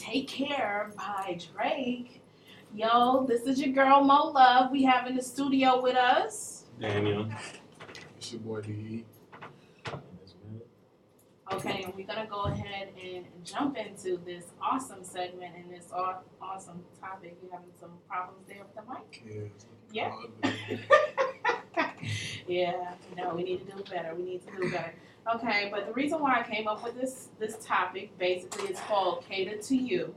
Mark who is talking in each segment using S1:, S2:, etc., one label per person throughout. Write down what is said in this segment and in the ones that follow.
S1: Take Care by Drake. Yo, this is your girl Mo Love. We have in the studio with us.
S2: Daniel.
S3: It's your boy D.
S1: Okay, and we're gonna go ahead and jump into this awesome segment and this awesome topic. You having some problems there with the mic?
S3: Yeah.
S1: Yeah, no, we need to do better. Okay, but the reason why I came up with this topic, basically, it's called Cater to You.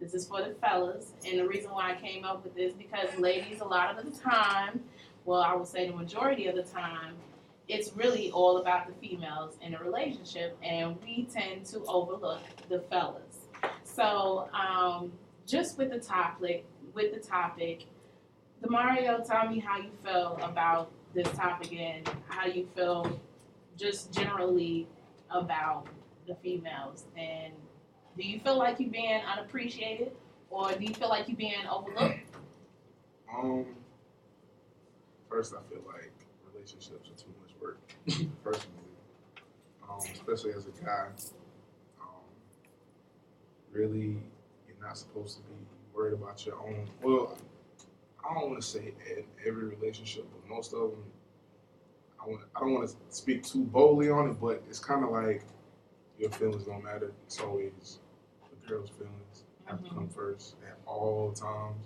S1: This is for the fellas, and the reason why I came up with this because ladies, a lot of the time, well, I would say the majority of the time, it's really all about the females in a relationship, and we tend to overlook the fellas. So, just with the topic, Demario, tell me how you feel about this topic and how you feel just generally about the females. And do you feel like you're being unappreciated or do you feel like you're being overlooked?
S3: First, I feel like relationships are too much work, personally. Especially as a guy. Really, you're not supposed to be worried about your own. Well, I don't want to say in every relationship, but most of them, I don't want to speak too boldly on it, but it's kind of like your feelings don't matter. It's always the girl's feelings have to come first at all times.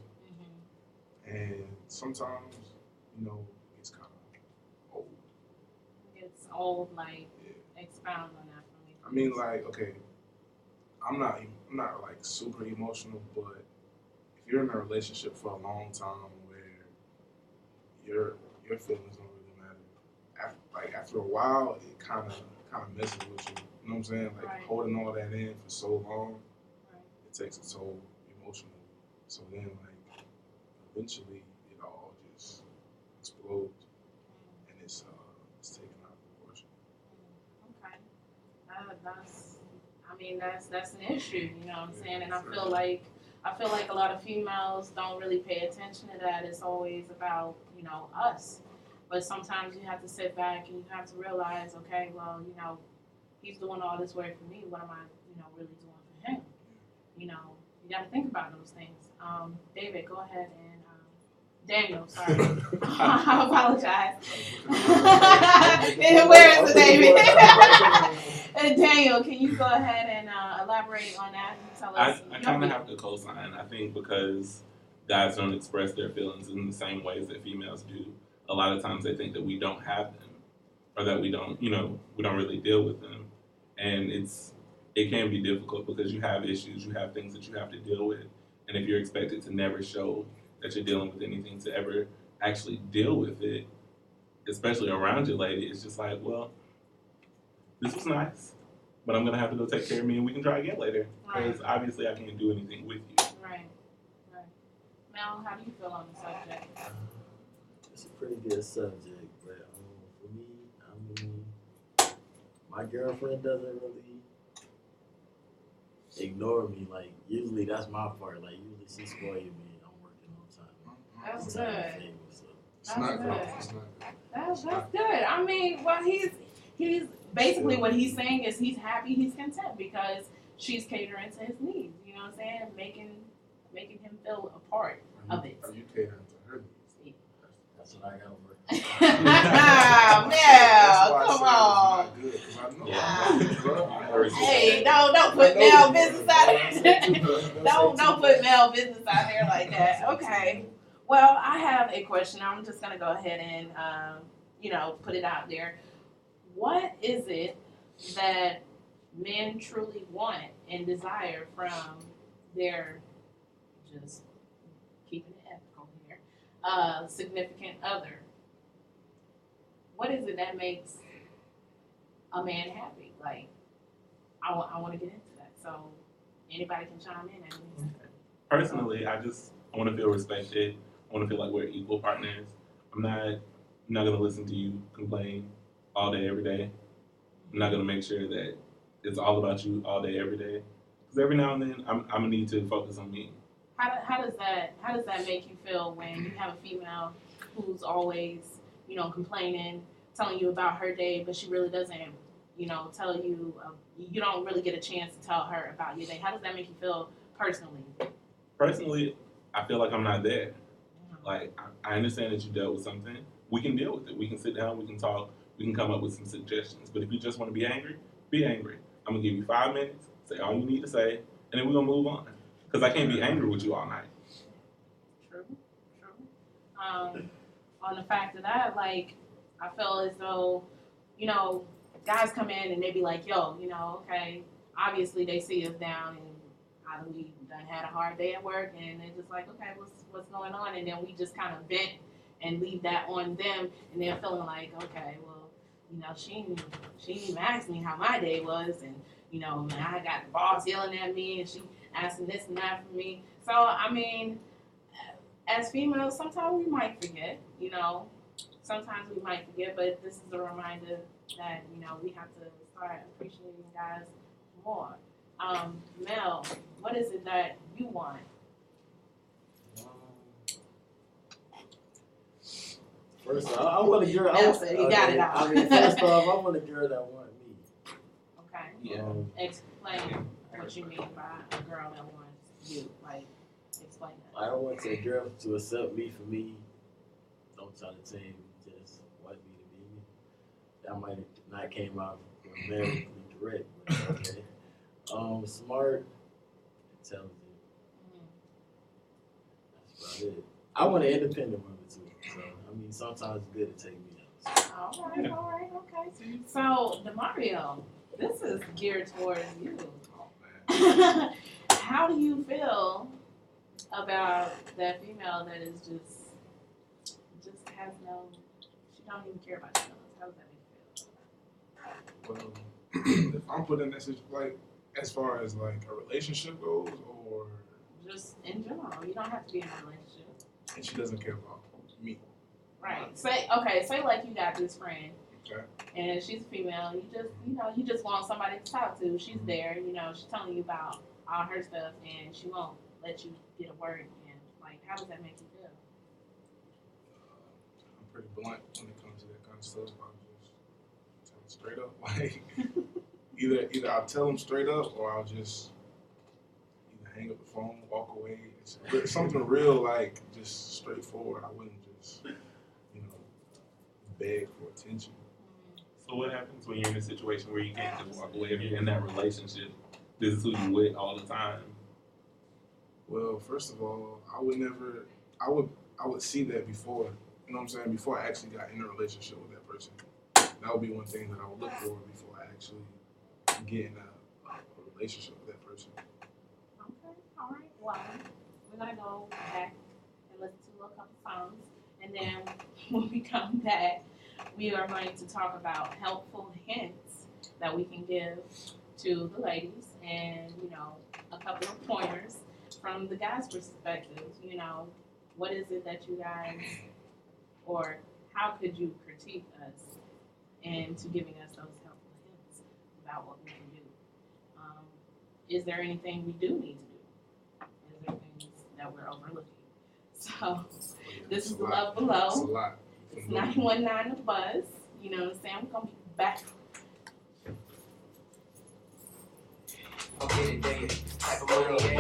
S3: And sometimes, it's kind of old.
S1: It's old, like, expound on that for me.
S3: I mean, like, okay, I'm not like super emotional, but if you're in a relationship for a long time where your feelings don't really matter, after a while, it kind of messes with you. You know what I'm saying? Like holding all that in for so long, it takes a toll emotionally. So then, like, eventually, it all just explodes, and it's taken out of proportion.
S1: Okay, that's an issue. You know what I'm saying? And I feel like a lot of females don't really pay attention to that. It's always about us. But sometimes you have to sit back and you have to realize, okay, well, he's doing all this work for me. What am I, really doing for him? You got to think about those things. David, go ahead and Daniel, sorry. I apologize. Where is it, David? Daniel, can you go ahead and elaborate on that and tell us?
S2: I kind of have to co-sign. I think because guys don't express their feelings in the same ways that females do. A lot of times they think that we don't have them, or that we don't really deal with them, and it can be difficult because you have issues, you have things that you have to deal with, and if you're expected to never show that you're dealing with anything to ever actually deal with it, especially around your lady, it's just like, well, this was nice, but I'm gonna have to go take care of me, and we can try again later because obviously I can't do anything with you.
S1: Right. Mel, how do you feel on the subject?
S4: It's a pretty good subject, but for me, I mean, my girlfriend doesn't really ignore me. Like, usually that's my part. Like, usually she's spoiling me. I'm working on time.
S1: That's good.
S3: It's not good.
S1: That's good. I mean, well, he's basically what he's saying is he's happy, he's content because she's catering to his needs. You know what I'm saying? Making him feel a part of it.
S3: Are you catering to her needs?
S4: That's what I got to work.
S1: Mel, come on. Hey, don't put Mel business out there. don't put Mel business out there like that. Okay. Well, I have a question. I'm just gonna go ahead and put it out there. What is it that men truly want and desire from their, just keeping it ethical here, significant other? What is it that makes a man happy? Like, I want to get into that. So anybody can chime in.
S2: Personally, I want to feel respected. I want to feel like we're equal partners. I'm not going to listen to you complain all day, every day. I'm not going to make sure that it's all about you all day, every day. Because every now and then, I'm going to need to focus on me.
S1: How does that make you feel when you have a female who's always, complaining, telling you about her day, but she really doesn't, tell you, you don't really get a chance to tell her about your day. How does that make you feel personally?
S2: Personally, I feel like I'm not there. Like, I understand that you dealt with something. We can deal with it. We can sit down, we can talk, we can come up with some suggestions. But if you just want to be angry, be angry. I'm going to give you 5 minutes, say all you need to say, and then we're going to move on. Because I can't be angry with you all night.
S1: True. On the fact of that, like, I feel as though, guys come in and they be like, yo, okay, obviously they see us down and we done had a hard day at work, and they're just like, okay, what's going on? And then we just kind of vent and leave that on them, and they're feeling like, okay, well, she didn't even ask me how my day was, and man, I got the boss yelling at me, and she asking this and that from me. So I mean, as females, sometimes we might forget, sometimes we might forget, but this is a reminder that we have to start appreciating guys more. Mel, what is it that you want?
S4: First off, I want a girl.
S1: You got it out.
S4: I mean, first off, I want a girl that want me.
S1: Okay.
S2: Yeah.
S1: Explain what you mean by a girl that wants you. Like, explain that.
S4: I don't want a girl to accept me for me. Don't try to tell me just want me to be me. That might have not came out grammatically correct, but okay. Smart, intelligent. That's about it. I want an independent woman too. So I mean, sometimes it's good to take me out.
S1: All right, okay. So, DeMario, this is geared towards you.
S3: Oh, man.
S1: How do you feel about that female that is just has no, she don't even care about your feelings? How does that make you feel?
S3: Well, if I'm put in that situation, like, as far as like a relationship goes, or
S1: Just in general, you don't have to be in a relationship.
S3: and she doesn't care about me.
S1: Right. Say like you got this friend,
S3: Okay.
S1: and she's a female. You just want somebody to talk to. She's there. She's telling you about all her stuff, and she won't let you get a word in. Like, how does that make you feel?
S3: I'm pretty blunt when it comes to that kind of stuff. I'll just tell them straight up. Like, either I'll tell them straight up, or I'll just either hang up the phone, walk away. It's something real, like, just straightforward. I wouldn't just, beg for attention.
S2: So what happens when you're in a situation where you can't just walk away? If you're in that relationship, this is who you with all the time.
S3: Well, first of all, I would see that before, before I actually got in a relationship with that person. That would be one thing that I would look for before I actually get in a relationship with that person.
S1: Okay, all right. Well, we're gonna go back and listen to a couple songs, and then when we come back, we are going to talk about helpful hints that we can give to the ladies, and a couple of pointers from the guys' perspective. What is it that you guys, or how could you critique us into giving us those helpful hints about what we can do? Is there anything we do need to do? Is there things that we're overlooking? So, this is the Love Below.
S3: It's a lot.
S1: It's 91.9 The Buzz. You know what I'm saying? We're going to be back.
S5: Okay, today, type of money,